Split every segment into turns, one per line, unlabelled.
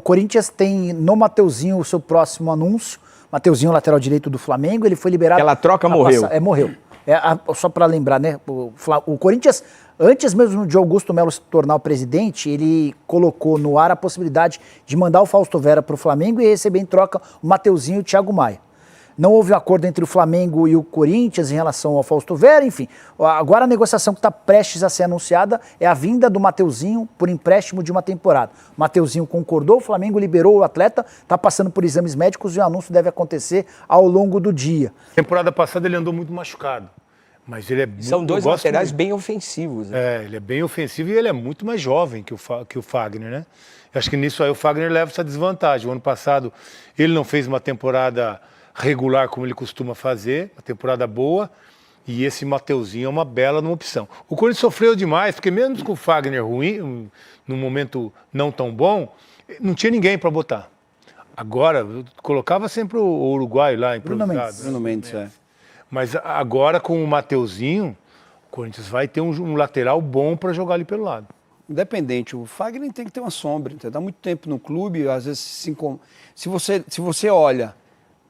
O Corinthians tem no Mateuzinho o seu próximo anúncio. Mateuzinho, lateral direito do Flamengo, ele foi liberado...
Aquela troca morreu.
Morreu. Só para lembrar, né? O Corinthians, antes mesmo de Augusto Melo se tornar o presidente, ele colocou no ar a possibilidade de mandar o Fausto Vera para o Flamengo e receber em troca o Mateuzinho e o Thiago Maia. Não houve um acordo entre o Flamengo e o Corinthians em relação ao Fausto Vera, enfim. Agora a negociação que está prestes a ser anunciada é a vinda do Mateuzinho por empréstimo de uma temporada. O Mateuzinho concordou, o Flamengo liberou o atleta, está passando por exames médicos e o anúncio deve acontecer ao longo do dia.
Temporada passada ele andou muito machucado, mas ele é muito...
São dois laterais bem ofensivos. Né?
Ele é bem ofensivo e ele é muito mais jovem que o Fagner, né? Eu acho que nisso aí o Fagner leva essa desvantagem. O ano passado ele não fez uma temporada regular como ele costuma fazer, uma temporada boa, e esse Mateuzinho é uma bela opção. O Corinthians sofreu demais, porque mesmo com o Fagner ruim, num momento não tão bom, não tinha ninguém para botar. Agora, eu colocava sempre o uruguaio lá, improvisado.
Bruno Mendes,
Mas agora com o Mateuzinho, o Corinthians vai ter um lateral bom para jogar ali pelo lado.
Independente, o Fagner tem que ter uma sombra, dá muito tempo no clube, às vezes se você olha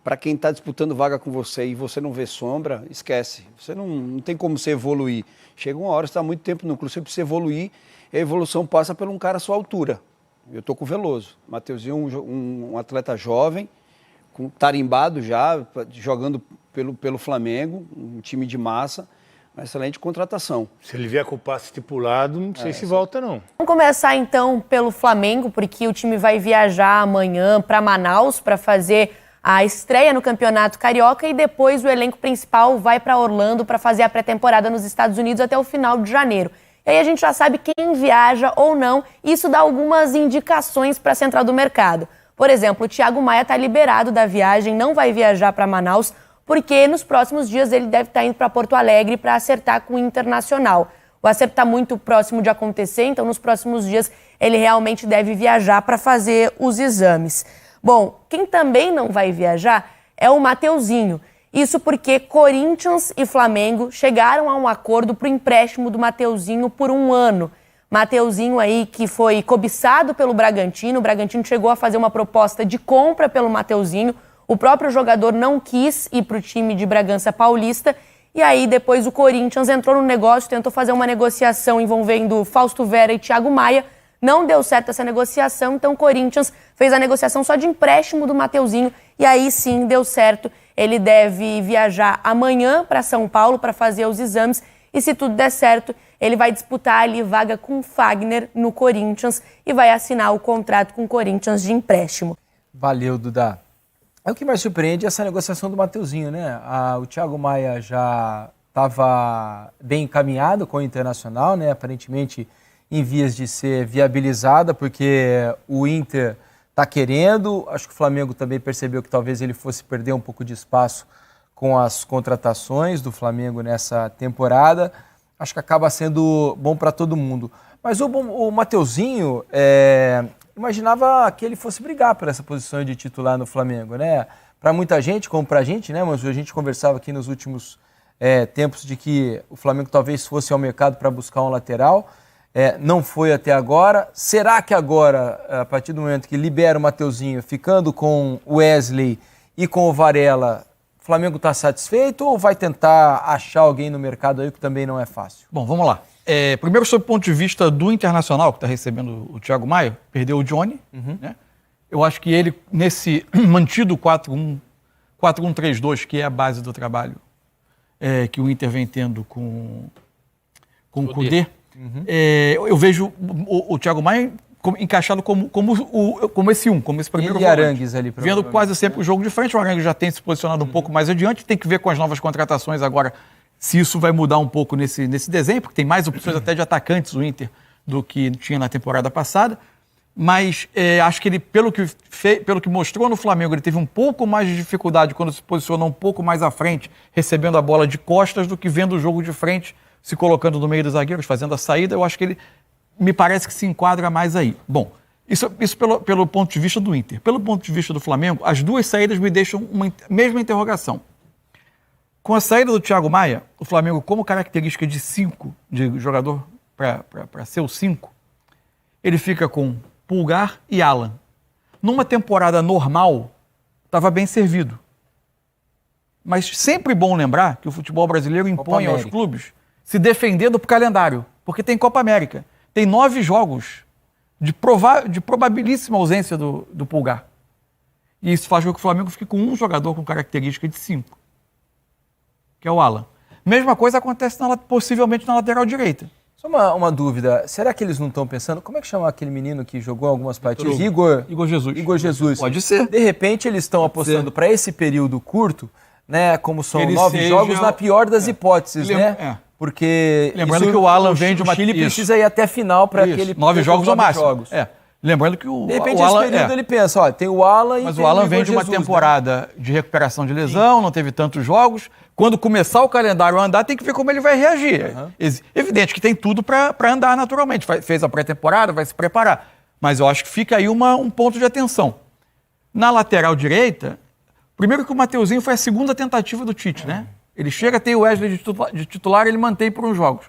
para quem está disputando vaga com você e você não vê sombra, esquece. Você não tem como você evoluir. Chega uma hora, você está muito tempo no clube, você precisa evoluir, e a evolução passa por um cara à sua altura. Eu estou com o Veloso. Mateuzinho, um atleta jovem, tarimbado já, jogando pelo Flamengo, um time de massa, uma excelente contratação.
Se ele vier com o passe estipulado, não sei se volta não.
Vamos começar então pelo Flamengo, porque o time vai viajar amanhã para Manaus para fazer a estreia no Campeonato Carioca e depois o elenco principal vai para Orlando para fazer a pré-temporada nos Estados Unidos até o final de janeiro. E aí a gente já sabe quem viaja ou não, e isso dá algumas indicações para a central do mercado. Por exemplo, o Thiago Maia está liberado da viagem, não vai viajar para Manaus, porque nos próximos dias ele deve estar indo para Porto Alegre para acertar com o Internacional. O acerto está muito próximo de acontecer, então nos próximos dias ele realmente deve viajar para fazer os exames. Bom, quem também não vai viajar é o Mateuzinho. Isso porque Corinthians e Flamengo chegaram a um acordo para o empréstimo do Mateuzinho por 1 ano. Mateuzinho aí que foi cobiçado pelo Bragantino. O Bragantino chegou a fazer uma proposta de compra pelo Mateuzinho. O próprio jogador não quis ir para o time de Bragança Paulista. E aí depois o Corinthians entrou no negócio, tentou fazer uma negociação envolvendo Fausto Vera e Thiago Maia. Não deu certo essa negociação, então o Corinthians fez a negociação só de empréstimo do Mateuzinho e aí sim deu certo. Ele deve viajar amanhã para São Paulo para fazer os exames e se tudo der certo, ele vai disputar ali vaga com o Fagner no Corinthians e vai assinar o contrato com o Corinthians de empréstimo.
Valeu, Duda. O que mais surpreende é essa negociação do Mateuzinho, né? O Thiago Maia já estava bem encaminhado com o Internacional, né? Aparentemente em vias de ser viabilizada, porque o Inter está querendo, acho que o Flamengo também percebeu que talvez ele fosse perder um pouco de espaço com as contratações do Flamengo nessa temporada, acho que acaba sendo bom para todo mundo. Mas o Mateuzinho, imaginava que ele fosse brigar por essa posição de titular no Flamengo, né? Para muita gente, como para a gente, né? Mas a gente conversava aqui nos últimos tempos de que o Flamengo talvez fosse ao mercado para buscar um lateral, não foi até agora. Será que agora, a partir do momento que libera o Mateuzinho, ficando com o Wesley e com o Varela, o Flamengo está satisfeito ou vai tentar achar alguém no mercado aí que também não é fácil?
Bom, vamos lá. Primeiro, sob o ponto de vista do Internacional, que está recebendo o Thiago Maia, perdeu o Johnny. Né? Eu acho que ele, nesse mantido 4-1-3-2, que é a base do trabalho que o Inter vem tendo com o Kudê, eu vejo o Thiago Maia encaixado como esse primeiro
volante. Arangues ali.
Vendo quase sempre o jogo de frente. O Arangues já tem se posicionado um pouco mais adiante. Tem que ver com as novas contratações agora se isso vai mudar um pouco nesse desenho, porque tem mais opções até de atacantes o Inter do que tinha na temporada passada. Mas acho que ele, pelo que mostrou no Flamengo, ele teve um pouco mais de dificuldade quando se posicionou um pouco mais à frente, recebendo a bola de costas, do que vendo o jogo de frente, se colocando no meio dos zagueiros, fazendo a saída. Eu acho que ele me parece que se enquadra mais aí. Bom, isso pelo ponto de vista do Inter. Pelo ponto de vista do Flamengo, as duas saídas me deixam uma mesma interrogação. Com a saída do Thiago Maia, o Flamengo, como característica de 5, de jogador para ser o 5, ele fica com Pulgar e Alan. numa temporada normal, estava bem servido. Mas sempre bom lembrar que o futebol brasileiro impõe aos clubes se defendendo por calendário, porque tem Copa América. Tem 9 jogos de probabilíssima ausência do Pulgar. E isso faz com que o Flamengo fique com um jogador com característica de 5, que é o Alan. Mesma coisa acontece possivelmente na lateral direita.
Só uma dúvida, será que eles não estão pensando, como é que chama aquele menino que jogou algumas partidas? Igor Jesus. Igor Jesus.
Pode ser.
De repente eles estão apostando para esse período curto, né, como são
Ele
9 jogos, na pior das hipóteses, né?
Porque lembrando que o Alan vem de uma...
O Chile precisa ir até a final para aquele...
9 jogos no máximo. Lembrando que
de repente, esse período ele pensa, ó, tem o Alan e
mas
tem
o Alan
Igor
vem de uma
Jesus,
temporada de recuperação de lesão, não teve tantos jogos. Quando começar o calendário a andar, tem que ver como ele vai reagir. Evidente que tem tudo para andar naturalmente. Fez a pré-temporada, vai se preparar. Mas eu acho que fica aí um ponto de atenção. Na lateral direita, primeiro que o Mateuzinho foi a segunda tentativa do Tite, né? Ele chega, tem o Wesley de titular, ele mantém por uns jogos.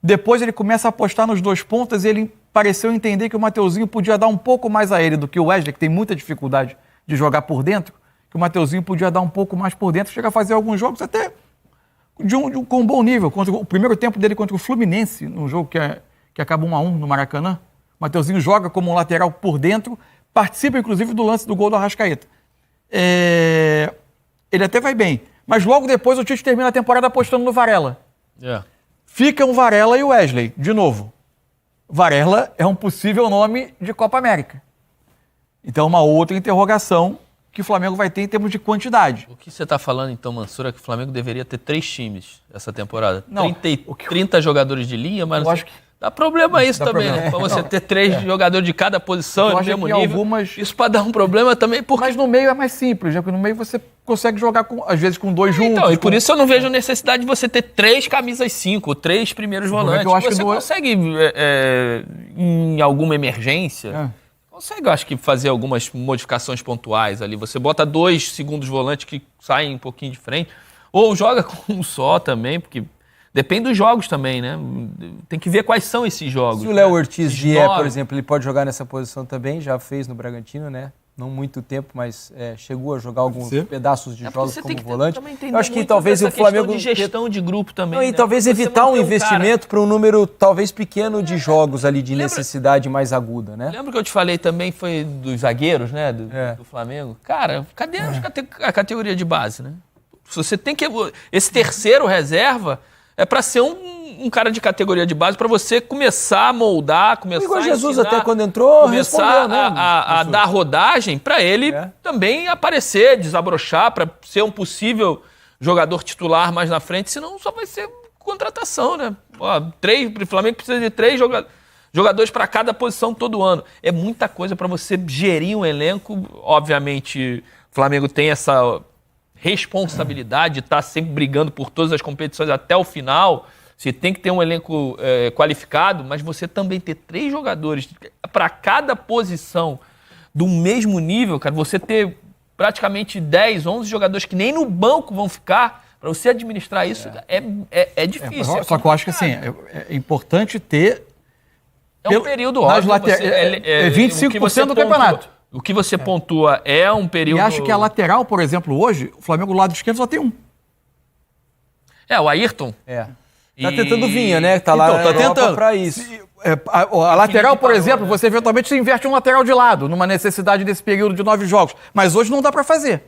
Depois ele começa a apostar nos 2 pontas e ele pareceu entender que o Mateuzinho podia dar um pouco mais a ele do que o Wesley, que tem muita dificuldade de jogar por dentro, que o Mateuzinho podia dar um pouco mais por dentro, chega a fazer alguns jogos até com um bom nível. O primeiro tempo dele contra o Fluminense, num jogo que acaba 1-1 no Maracanã, o Mateuzinho joga como um lateral por dentro, participa inclusive do lance do gol do Arrascaeta. Ele até vai bem, mas logo depois o Tite termina a temporada apostando no Varela. Fica um Varela e o Wesley, de novo. Varela é um possível nome de Copa América. Então, uma outra interrogação que o Flamengo vai ter em termos de quantidade.
O que você está falando, então, Mansur, é que o Flamengo deveria ter 3 times essa temporada.
Não,
30 jogadores de linha, mas
eu acho que
dá problema isso também, né? Para você ter 3 jogadores de cada posição no mesmo nível. Isso para dar um problema também.
Mas no meio é mais simples, né? Porque no meio você consegue jogar, às vezes, com 2 juntos.
Então, e por isso eu não vejo necessidade de você ter 3 camisas 5, 3 primeiros volantes.
Eu acho
você consegue, em alguma emergência, consegue, eu acho que, fazer algumas modificações pontuais ali. Você bota 2 segundos volantes que saem um pouquinho de frente, ou joga com um só também, porque... Depende dos jogos também, né? Tem que ver quais são esses jogos.
Se o Léo Ortiz vier, por exemplo, ele pode jogar nessa posição também, já fez no Bragantino, né? Não muito tempo, mas chegou a jogar alguns pedaços de jogos como volante.
Eu
acho que talvez o Flamengo...
de gestão de grupo também,
e talvez evitar um investimento para um número talvez pequeno de jogos ali, de necessidade mais aguda, né?
Lembra que eu te falei também, foi dos zagueiros, né? Do Flamengo? Cara, cadê a categoria de base, né? Se você tem que... Esse terceiro reserva... É para ser um cara de categoria de base, para você começar a moldar, começar a ensinar,
o Igor Jesus até quando entrou,
começar a dar rodagem para ele também aparecer, desabrochar, para ser um possível jogador titular mais na frente, senão só vai ser contratação, né? O Flamengo precisa de 3 jogadores para cada posição todo ano. É muita coisa para você gerir um elenco. Obviamente, o Flamengo tem essa... responsabilidade de estar sempre brigando por todas as competições até o final. Você tem que ter um elenco qualificado, mas você também ter 3 jogadores para cada posição do mesmo nível, cara, você ter praticamente 10, 11 jogadores que nem no banco vão ficar, para você administrar isso, é difícil.
Só que eu acho que assim, é importante ter...
um período óbvio.
25% do campeonato.
O que você pontua é um período...
E acho que a lateral, por exemplo, hoje, o Flamengo do lado esquerdo só tem um.
O Ayrton.
Tá tentando Vinha, né? Tá lá
tá tentando
para isso.
A lateral, por exemplo, você eventualmente inverte um lateral de lado, numa necessidade desse período de 9 jogos. Mas hoje não dá para fazer.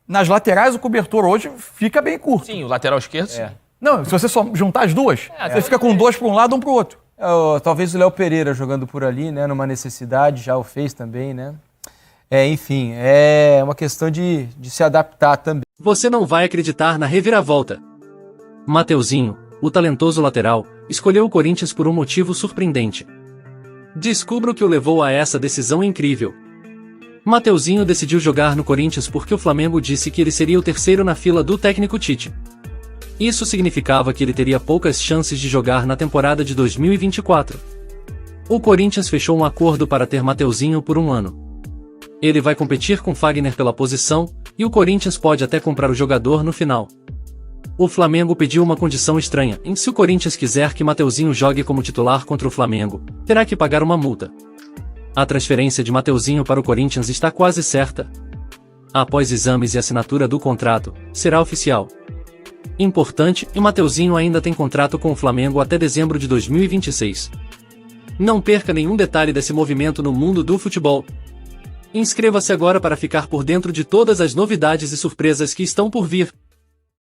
Nas laterais, o cobertor hoje fica bem curto.
Sim, o lateral esquerdo, sim.
Não, se você só juntar as duas, você fica com 2 para um lado e 1 para o outro.
Talvez o Léo Pereira jogando por ali, né? Numa necessidade, já o fez também, né? Enfim, é uma questão de se adaptar também.
Você não vai acreditar na reviravolta. Mateuzinho, o talentoso lateral, escolheu o Corinthians por um motivo surpreendente. Descubra o que o levou a essa decisão incrível. Mateuzinho decidiu jogar no Corinthians porque o Flamengo disse que ele seria o terceiro na fila do técnico Tite. Isso significava que ele teria poucas chances de jogar na temporada de 2024. O Corinthians fechou um acordo para ter Mateuzinho por 1 ano. Ele vai competir com Fagner pela posição, e o Corinthians pode até comprar o jogador no final. O Flamengo pediu uma condição estranha, em que se o Corinthians quiser que Mateuzinho jogue como titular contra o Flamengo, terá que pagar uma multa. A transferência de Mateuzinho para o Corinthians está quase certa. Após exames e assinatura do contrato, será oficial. Importante, o Mateuzinho ainda tem contrato com o Flamengo até dezembro de 2026. Não perca nenhum detalhe desse movimento no mundo do futebol. Inscreva-se agora para ficar por dentro de todas as novidades e surpresas que estão por vir.